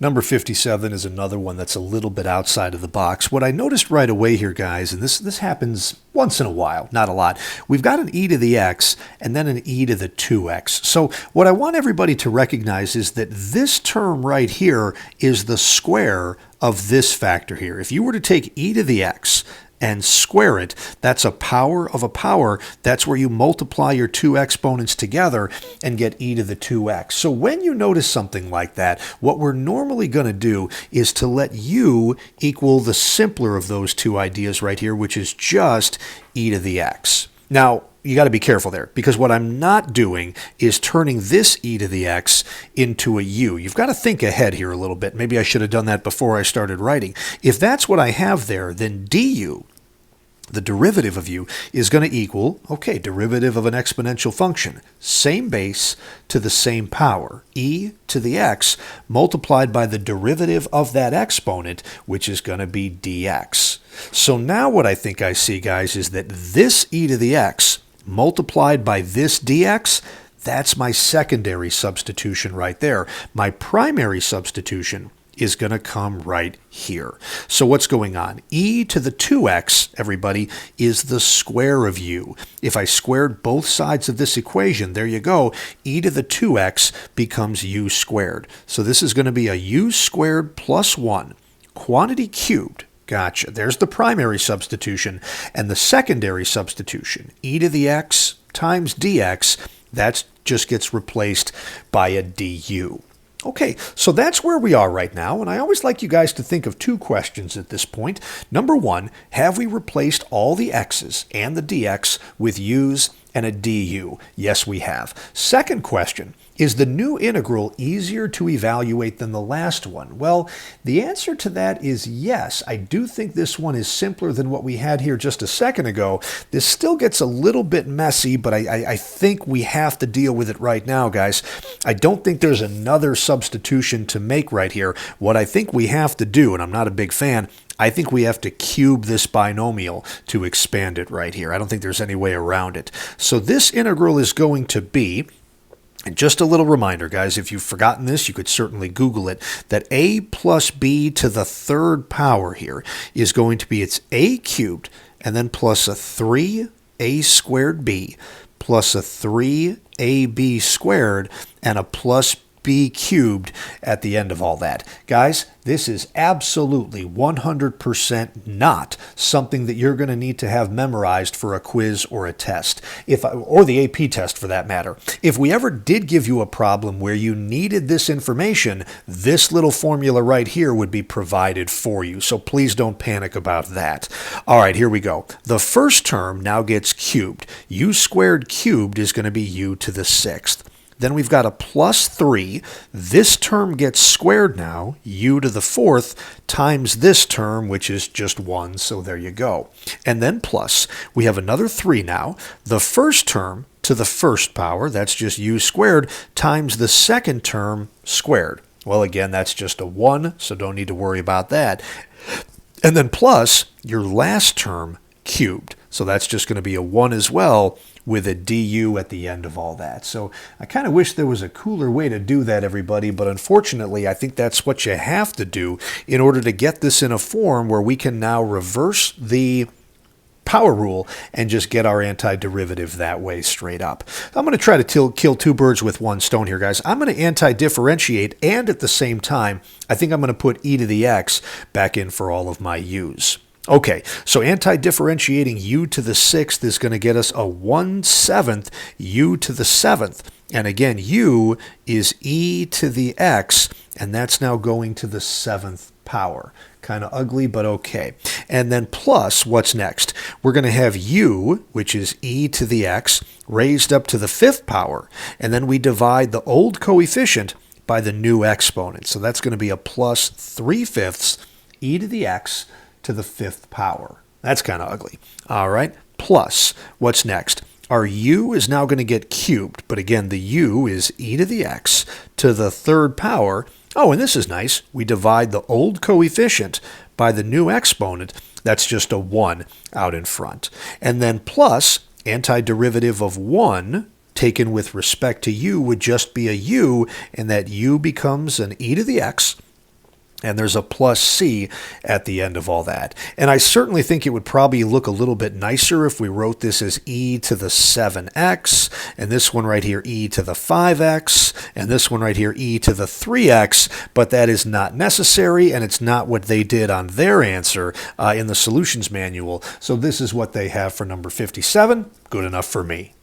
Number 57 is another one that's a little bit outside of the box. What I noticed right away here, guys, and this happens once in a while, not a lot, we've got an e to the x and then an e to the 2x. So what I want everybody to recognize is that this term right here is the square of this factor here. If you were to take e to the x and square it, that's a power of a power. That's where you multiply your two exponents together and get e to the 2x. So when you notice something like that, what we're normally going to do is to let u equal the simpler of those two ideas right here, which is just e to the x. Now, you got to be careful there, because what I'm not doing is turning this e to the x into a u. You've got to think ahead here a little bit. Maybe I should have done that before I started writing. If that's what I have there, then du, the derivative of u, is going to equal, okay, derivative of an exponential function, same base to the same power, e to the x, multiplied by the derivative of that exponent, which is going to be dx. So now what I think I see, guys, is that this e to the x multiplied by this dx, that's my secondary substitution right there. My primary substitution is going to come right here. So what's going on? E to the 2x, everybody, is the square of u. If I squared both sides of this equation, there you go, e to the 2x becomes u squared. So this is going to be a u squared plus 1, quantity cubed. Gotcha. There's the primary substitution. And the secondary substitution, e to the x times dx, that just gets replaced by a du. Okay, so that's where we are right now, and I always like you guys to think of two questions at this point. Number one, have we replaced all the x's and the dx with u's and a du? Yes, we have. Second question, is the new integral easier to evaluate than the last one? Well, the answer to that is yes. I do think this one is simpler than what we had here just a second ago. This still gets a little bit messy, but I think we have to deal with it right now, guys. I don't think there's another substitution to make right here. What I think we have to do, and I'm not a big fan, I think we have to cube this binomial to expand it right here. I don't think there's any way around it. So this integral is going to be, and just a little reminder, guys, if you've forgotten this, you could certainly Google it, that a plus b to the third power here is going to be its a cubed and then plus a 3a squared b plus a 3ab squared and a plus b cubed at the end of all that. Guys, this is absolutely 100% not something that you're going to need to have memorized for a quiz or a test, or the AP test for that matter. If we ever did give you a problem where you needed this information, this little formula right here would be provided for you. So please don't panic about that. All right, here we go. The first term now gets cubed. U squared cubed is going to be u to the 6th. Then we've got a plus 3. This term gets squared now, u to the 4th, times this term, which is just 1, so there you go. And then plus, we have another 3 now. The first term to the first power, that's just u squared, times the second term squared. Well, again, that's just a 1, so don't need to worry about that. And then plus, your last term cubed. So that's just going to be a 1 as well, with a du at the end of all that. So I kind of wish there was a cooler way to do that, everybody, but unfortunately I think that's what you have to do in order to get this in a form where we can now reverse the power rule and just get our antiderivative that way straight up. I'm going to try to kill two birds with one stone here, guys. I'm going to anti-differentiate, and at the same time, I think I'm going to put e to the x back in for all of my u's. Okay, so anti-differentiating u to the 6th is going to get us a 1/7 u to the 7th. And again, u is e to the x, and that's now going to the 7th power. Kind of ugly, but okay. And then plus, what's next? We're going to have u, which is e to the x, raised up to the 5th power. And then we divide the old coefficient by the new exponent. So that's going to be a plus 3/5 e to the x to the 5th power. That's kind of ugly. All right. Plus, what's next? Our u is now going to get cubed, but again, the u is e to the x to the 3rd power. Oh, and this is nice. We divide the old coefficient by the new exponent. That's just a 1 out in front. And then plus, antiderivative of 1 taken with respect to u would just be a u, and that u becomes an e to the x and there's a plus c at the end of all that. And I certainly think it would probably look a little bit nicer if we wrote this as e to the 7x, and this one right here e to the 5x, and this one right here e to the 3x, but that is not necessary, and it's not what they did on their answer in the solutions manual. So this is what they have for number 57. Good enough for me.